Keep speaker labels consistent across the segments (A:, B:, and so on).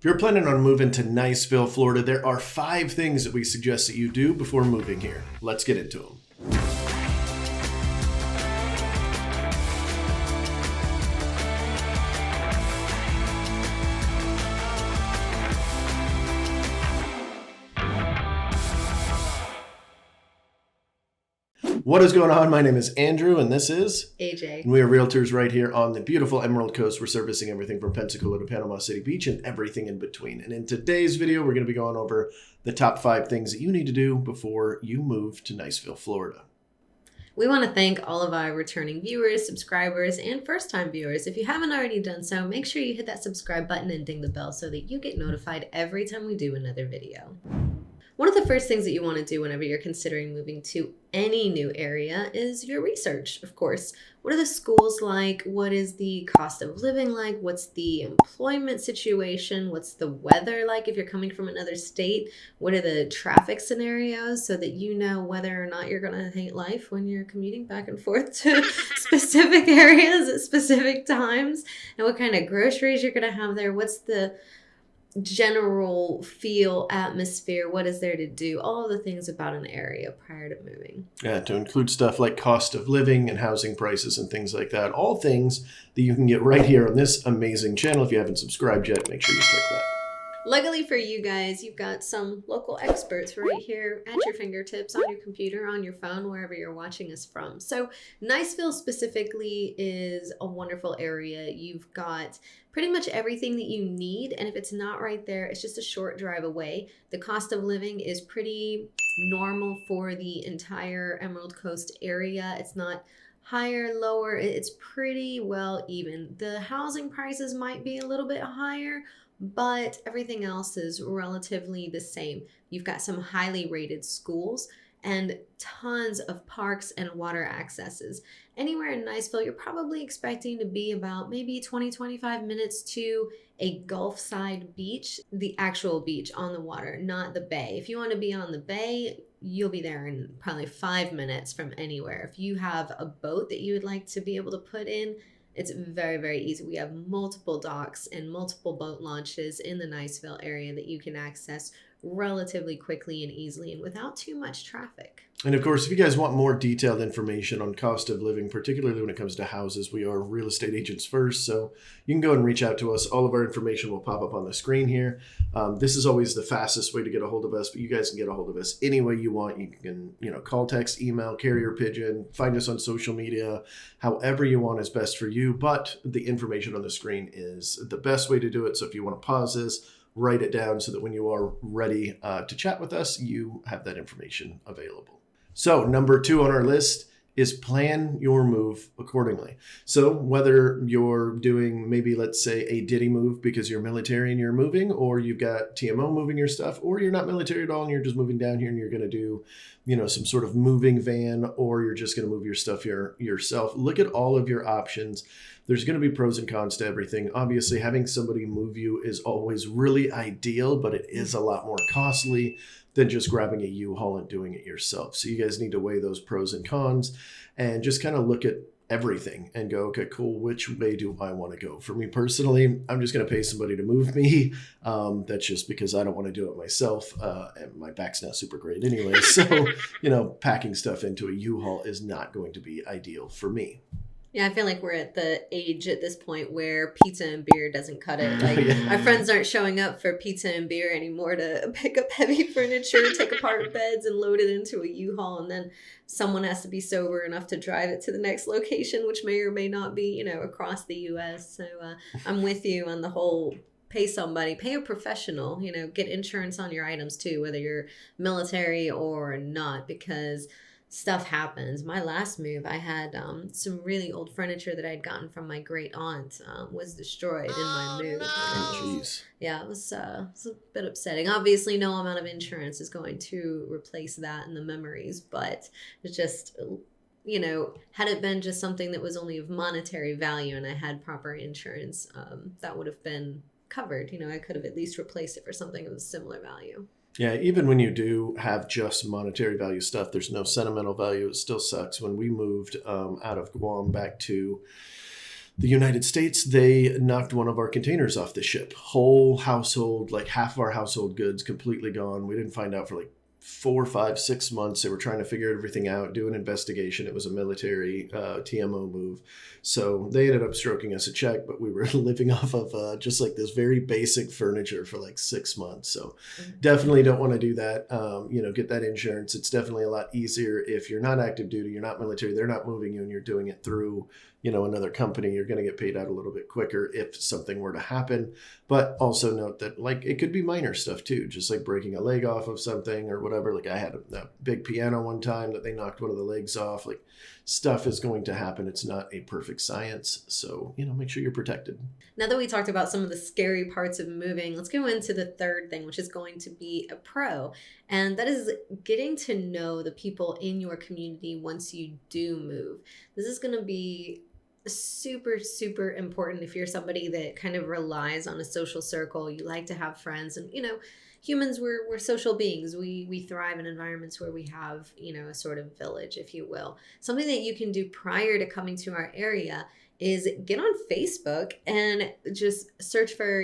A: If you're planning on moving to Niceville, Florida, there are 5 things that we suggest that you do before moving here. Let's get into them. What is going on? My name is Andrew, and this is
B: AJ.
A: And we are realtors right here on the beautiful Emerald Coast. We're servicing everything from Pensacola to Panama City Beach and everything in between. And in today's video, we're going to be going over the top 5 things that you need to do before you move to Niceville, Florida.
B: We want to thank all of our returning viewers, subscribers, and first-time viewers. If you haven't already done so, make sure you hit that subscribe button and ding the bell so that you get notified every time we do another video. One of the first things that you want to do whenever you're considering moving to any new area is your research, of course. What are the schools like? What is the cost of living like? What's the employment situation? What's the weather like if you're coming from another state? What are the traffic scenarios so that you know whether or not you're going to hate life when you're commuting back and forth to specific areas at specific times? And what kind of groceries you're going to have there? What's the general feel, atmosphere, what is there to do, all the things about an area prior to moving.
A: Yeah, to include stuff like cost of living and housing prices and things like that. All things that you can get right here on this amazing channel. If you haven't subscribed yet, make sure you click that.
B: Luckily for you guys, you've got some local experts right here at your fingertips, on your computer, on your phone, wherever you're watching us from. So Niceville specifically is a wonderful area. You've got pretty much everything that you need, and if it's not right there, it's just a short drive away. The cost of living is pretty normal for the entire Emerald Coast area. It's not higher, lower, it's pretty well even. The housing prices might be a little bit higher, but everything else is relatively the same. You've got some highly rated schools and tons of parks and water accesses. Anywhere in Niceville, you're probably expecting to be about maybe 20-25 minutes to a Gulfside beach, the actual beach on the water, not the bay. If you want to be on the bay, you'll be there in probably 5 minutes from anywhere. If you have a boat that you would like to be able to put in, it's very, very easy. We have multiple docks and multiple boat launches in the Niceville area that you can access relatively quickly and easily and without too much traffic.
A: And of course, if you guys want more detailed information on cost of living, particularly when it comes to houses, we are real estate agents first. So you can go and reach out to us. All of our information will pop up on the screen here. This is always the fastest way to get a hold of us, but you guys can get a hold of us any way you want. You can, call, text, email, carrier pigeon, find us on social media, however you want is best for you. But the information on the screen is the best way to do it. So if you want to pause this, write it down so that when you are ready to chat with us, you have that information available. So number 2 on our list is plan your move accordingly. So whether you're doing maybe, let's say, a Diddy move because you're military and you're moving, or you've got TMO moving your stuff, or you're not military at all and you're just moving down here and you're going to do, some sort of moving van, or you're just going to move your stuff here yourself. Look at all of your options. There's going to be pros and cons to everything. Obviously, having somebody move you is always really ideal, but it is a lot more costly than just grabbing a U-Haul and doing it yourself. So you guys need to weigh those pros and cons and just kind of look at everything and go, okay, cool, which way do I want to go? For me personally, I'm just going to pay somebody to move me. That's just because I don't want to do it myself. And my back's not super great anyway. So, packing stuff into a U-Haul is not going to be ideal for me.
B: Yeah, I feel like we're at the age at this point where pizza and beer doesn't cut it. Like,
A: Yeah.
B: Our friends aren't showing up for pizza and beer anymore to pick up heavy furniture, take apart beds, and load it into a U-Haul. And then someone has to be sober enough to drive it to the next location, which may or may not be, across the U.S. So I'm with you on the whole pay somebody, pay a professional, get insurance on your items too, whether you're military or not, because stuff happens. My last move, I had some really old furniture that I'd gotten from my great aunt was destroyed in my move.
A: Jeez.
B: Yeah, it was a bit upsetting. Obviously, no amount of insurance is going to replace that and the memories, but it's just, had it been just something that was only of monetary value and I had proper insurance, that would have been covered. I could have at least replaced it for something of a similar value.
A: Yeah, even when you do have just monetary value stuff, there's no sentimental value. It still sucks. When we moved out of Guam back to the United States, they knocked one of our containers off the ship. Whole household, like half of our household goods completely gone. We didn't find out for like 4, 5, 6 months. They were trying to figure everything out, do an investigation. It was a military TMO move. So they ended up stroking us a check, but we were living off of just like this very basic furniture for like 6 months. So definitely don't want to do that. Get that insurance. It's definitely a lot easier if you're not active duty, you're not military, they're not moving you and you're doing it through another company. You're going to get paid out a little bit quicker if something were to happen. But also note that like it could be minor stuff too, just like breaking a leg off of something or whatever. Like I had a big piano one time that they knocked one of the legs off. Like stuff is going to happen. It's not a perfect science. So, make sure you're protected.
B: Now that we talked about some of the scary parts of moving, let's go into the third thing, which is going to be a pro. And that is getting to know the people in your community once you do move. This is going to be super, super important if you're somebody that kind of relies on a social circle. You like to have friends, and humans, we're social beings. We thrive in environments where we have a sort of village, if you will. Something that you can do prior to coming to our area is get on Facebook and just search for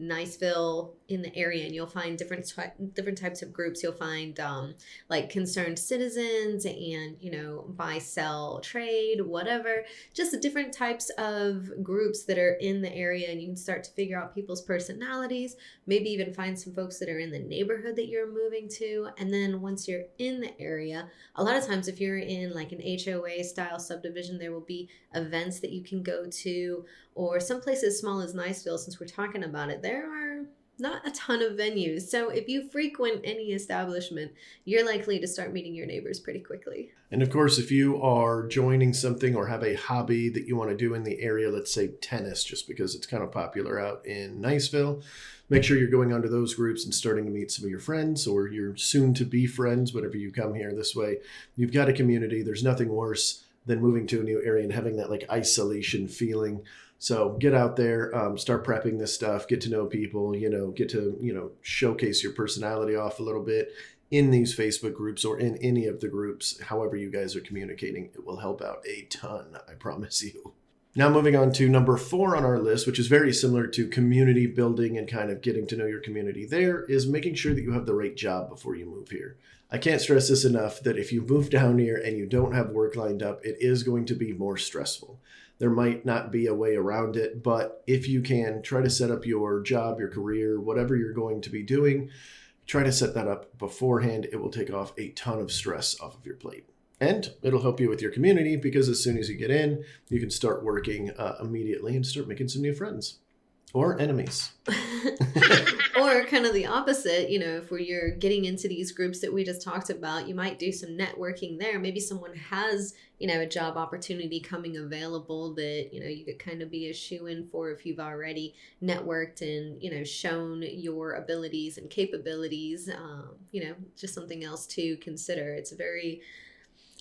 B: Niceville in the area, and you'll find different types of groups. You'll find like concerned citizens and buy, sell, trade, whatever, just different types of groups that are in the area, and you can start to figure out people's personalities, maybe even find some folks that are in the neighborhood that you're moving to. And then once you're in the area, a lot of times if you're in like an HOA style subdivision, there will be events that you can go to, or some places as small as Niceville. Since we're talking about it, there are not a ton of venues. So if you frequent any establishment, you're likely to start meeting your neighbors pretty quickly.
A: And of course, if you are joining something or have a hobby that you want to do in the area, let's say tennis, just because it's kind of popular out in Niceville, make sure you're going onto those groups and starting to meet some of your friends or your soon-to-be friends, whenever you come here. This way, you've got a community. There's nothing worse than moving to a new area and having that like isolation feeling. So get out there, start prepping this stuff, get to know people, get to, showcase your personality off a little bit in these Facebook groups or in any of the groups. However you guys are communicating, it will help out a ton, I promise you. Now moving on to number 4 on our list, which is very similar to community building and kind of getting to know your community there, is making sure that you have the right job before you move here. I can't stress this enough that if you move down here and you don't have work lined up, it is going to be more stressful. There might not be a way around it, but if you can, try to set up your job, your career, whatever you're going to be doing, try to set that up beforehand. It will take off a ton of stress off of your plate. And it'll help you with your community because as soon as you get in, you can start working immediately and start making some new friends or enemies.
B: Or kind of the opposite, if you're getting into these groups that we just talked about, you might do some networking there. Maybe someone has, a job opportunity coming available that, you could kind of be a shoo-in for if you've already networked and, shown your abilities and capabilities, just something else to consider. It's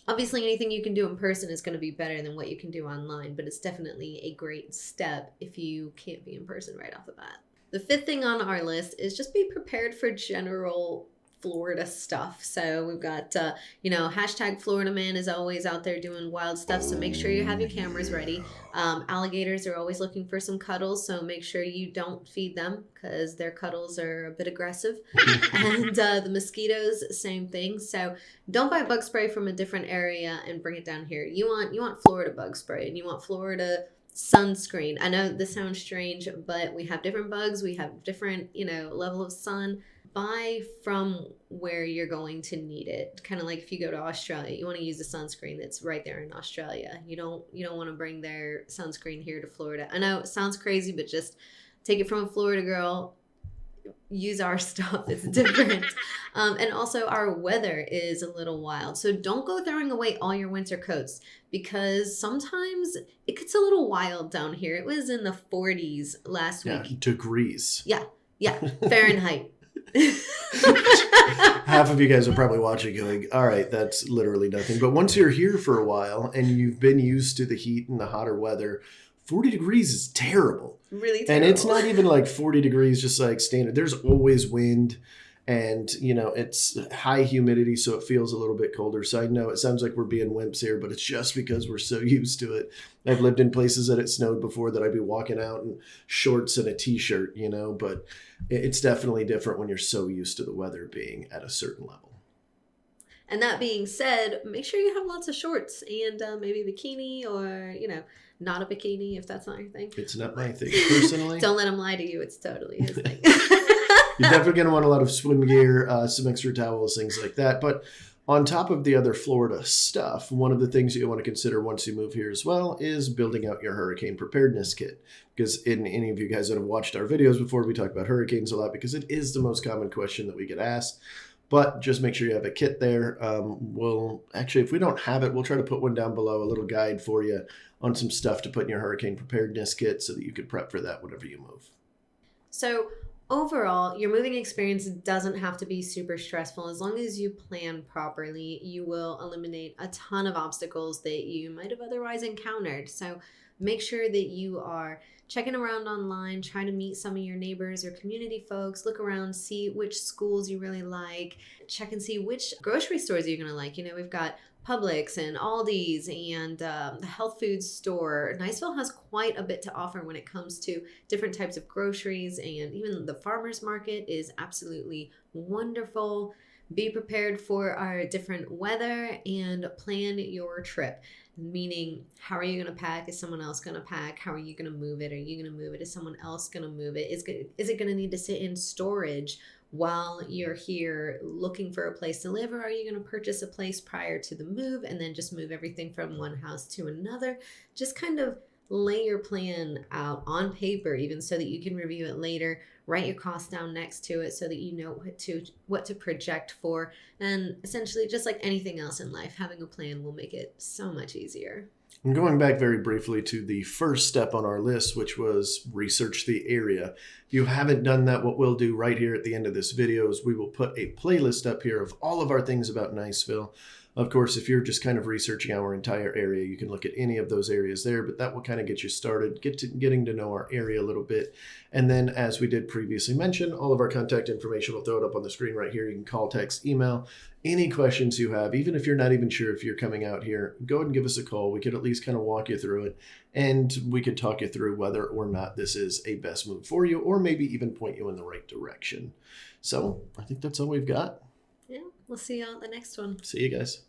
B: obviously, anything you can do in person is going to be better than what you can do online, but it's definitely a great step if you can't be in person right off the bat. The 5th thing on our list is just be prepared for general Florida stuff. So we've got, hashtag Florida Man is always out there doing wild stuff. So make sure you have your cameras ready. Alligators are always looking for some cuddles. So make sure you don't feed them because their cuddles are a bit aggressive. And the mosquitoes, same thing. So don't buy bug spray from a different area and bring it down here. You want Florida bug spray, and you want Florida sunscreen. I know this sounds strange, but we have different bugs. We have different, level of sun. Buy from where you're going to need it. Kind of like if you go to Australia, you want to use a sunscreen that's right there in Australia. You don't want to bring their sunscreen here to Florida. I know it sounds crazy, but just take it from a Florida girl. Use our stuff. It's different. And also our weather is a little wild. So don't go throwing away all your winter coats because sometimes it gets a little wild down here. It was in the 40s last week.
A: Degrees.
B: Yeah. Fahrenheit.
A: Half of you guys are probably watching going, all right, that's literally nothing. But once you're here for a while and you've been used to the heat and the hotter weather, 40 degrees is terrible.
B: Really terrible.
A: And it's not even like 40 degrees just like standard. There's always wind. And, it's high humidity, so it feels a little bit colder. So I know it sounds like we're being wimps here, but it's just because we're so used to it. I've lived in places that it snowed before that I'd be walking out in shorts and a t-shirt, but it's definitely different when you're so used to the weather being at a certain level.
B: And that being said, make sure you have lots of shorts and maybe a bikini or, not a bikini if that's not your thing.
A: It's not my thing, personally.
B: Don't let him lie to you. It's totally his thing.
A: You're definitely going to want a lot of swim gear, some extra towels, things like that. But on top of the other Florida stuff, one of the things you want to consider once you move here as well is building out your hurricane preparedness kit. Because any of you guys that have watched our videos before, we talk about hurricanes a lot because it is the most common question that we get asked. But just make sure you have a kit there. If we don't have it, we'll try to put one down below, a little guide for you on some stuff to put in your hurricane preparedness kit so that you can prep for that whenever you move.
B: So overall, your moving experience doesn't have to be super stressful. As long as you plan properly, you will eliminate a ton of obstacles that you might have otherwise encountered. So make sure that you are checking around online, trying to meet some of your neighbors or community folks, look around, see which schools you really like, check and see which grocery stores you're going to like. We've got Publix and Aldi's and the health food store. Niceville has quite a bit to offer when it comes to different types of groceries, and even the farmers market is absolutely wonderful. Be prepared for our different weather and plan your trip. Meaning, how are you going to pack? Is someone else going to pack? How are you going to move it? Are you going to move it? Is someone else going to move it? Is it going to need to sit in storage while you're here looking for a place to live? Or are you going to purchase a place prior to the move and then just move everything from one house to another? Just kind of lay your plan out on paper, even so that you can review it later. Write your costs down next to it so that you know what to project for. And essentially, just like anything else in life, having a plan will make it so much easier.
A: And going back very briefly to the first step on our list, which was research the area. If you haven't done that, what we'll do right here at the end of this video is we will put a playlist up here of all of our things about Niceville. Of course, if you're just kind of researching our entire area, you can look at any of those areas there, but that will kind of get you started, getting to know our area a little bit. And then, as we did previously mention, all of our contact information, we'll throw it up on the screen right here. You can call, text, email, any questions you have. Even if you're not even sure if you're coming out here, go ahead and give us a call. We could at least kind of walk you through it, and we could talk you through whether or not this is a best move for you, or maybe even point you in the right direction. So I think that's all we've got.
B: Yeah, we'll see you on the next one.
A: See you guys.